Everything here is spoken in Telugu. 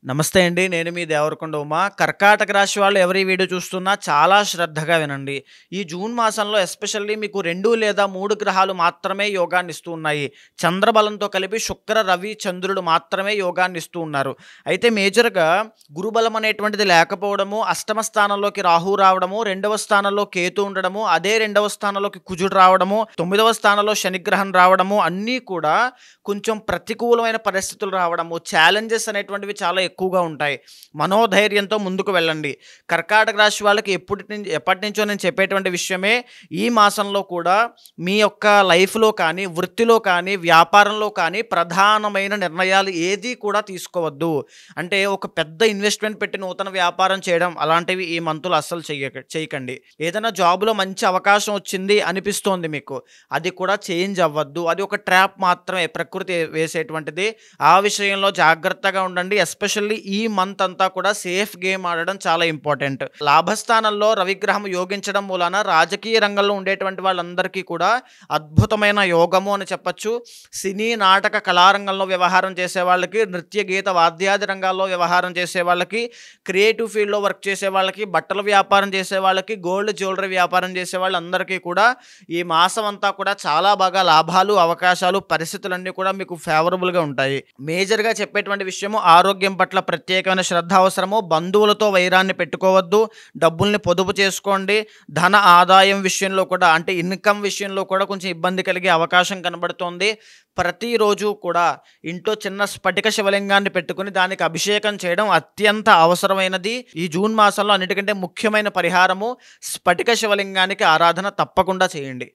నమస్తే అండి. నేను మీ దేవరకొండ ఉమా. కర్కాటక రాశి వాళ్ళు ఎవరు ఈ వీడియో చూస్తున్నా చాలా శ్రద్ధగా వినండి. ఈ జూన్ మాసంలో ఎస్పెషల్లీ మీకు 2 లేదా 3 గ్రహాలు మాత్రమే యోగాన్ని ఇస్తూ ఉన్నాయి. చంద్రబలంతో కలిపి శుక్ర, రవి, చంద్రుడు మాత్రమే యోగాన్ని ఇస్తూ ఉన్నారు. అయితే మేజర్‌గా గురుబలం అనేటువంటిది లేకపోవడము, అష్టమ స్థానంలోకి రాహు రావడము, 2వ స్థానంలో కేతు ఉండడము, అదే 2వ స్థానంలోకి కుజుడు రావడము, 9వ స్థానంలో శనిగ్రహం రావడము అన్నీ కూడా కొంచెం ప్రతికూలమైన పరిస్థితులు రావడము, ఛాలెంజెస్ అనేటువంటివి చాలా ఎక్కువగా ఉంటాయి. మనోధైర్యంతో ముందుకు వెళ్ళండి. కర్కాటక రాశి వాళ్ళకి ఎప్పటినుంచో నేను చెప్పేటువంటి విషయమే. ఈ మాసంలో కూడా మీ యొక్క లైఫ్‌లో కానీ, వృత్తిలో కానీ, వ్యాపారంలో కానీ ప్రధానమైన నిర్ణయాలు ఏది కూడా తీసుకోవద్దు. అంటే ఒక పెద్ద ఇన్వెస్ట్‌మెంట్ పెట్టి నూతన వ్యాపారం చేయడం అలాంటివి ఈ మంత్‌లో అస్సలు చేయకండి. ఏదైనా జాబ్‌లో మంచి అవకాశం వచ్చింది అనిపిస్తోంది మీకు. అది కూడా చేంజ్ అవ్వద్దు. అది ఒక ట్రాప్ మాత్రమే ప్రకృతి వేసేటువంటిది. ఆ విషయంలో జాగ్రత్తగా ఉండండి. ఎస్పెషల్లీ ఈ మంత్ అంతా కూడా సేఫ్ గేమ్ ఆడడం చాలా ఇంపార్టెంట్. లాభస్థానంలో రవిగ్రహం యోగించడం మూలాన రాజకీయ రంగంలో ఉండేటువంటి వాళ్ళందరికీ కూడా అద్భుతమైన యోగము అని చెప్పొచ్చు. సినీ, నాటక, కళారంగంలో వ్యవహారం చేసే వాళ్ళకి, నృత్య, గీత, వాద్యాది రంగాల్లో వ్యవహారం చేసే వాళ్ళకి, క్రియేటివ్ ఫీల్డ్‌లో వర్క్ చేసే వాళ్ళకి, బట్టల వ్యాపారం చేసే వాళ్ళకి, గోల్డ్ జ్యువెలరీ వ్యాపారం చేసే వాళ్ళందరికీ కూడా ఈ మాసం అంతా కూడా చాలా బాగా లాభాలు, అవకాశాలు, పరిస్థితులన్నీ కూడా మీకు ఫేవరబుల్‌గా ఉంటాయి. మేజర్‌గా చెప్పేటువంటి విషయము ఆరోగ్యం పట్ల ప్రత్యేకమైన శ్రద్ధ అవసరము. బంధువులతో వైరాన్ని పెట్టుకోవద్దు. డబ్బుల్ని పొదుపు చేసుకోండి. ధన ఆదాయం విషయంలో కూడా అంటే ఇన్‌కమ్ విషయంలో కూడా కొంచెం ఇబ్బంది కలిగే అవకాశం కనబడుతోంది. ప్రతిరోజు కూడా ఇంట్లో చిన్న స్ఫటిక శివలింగాన్ని పెట్టుకొని దానికి అభిషేకం చేయడం అత్యంత అవసరమైనది. ఈ జూన్ మాసంలో అన్నిటికంటే ముఖ్యమైన పరిహారము స్ఫటిక శివలింగానికి ఆరాధన తప్పకుండా చేయండి.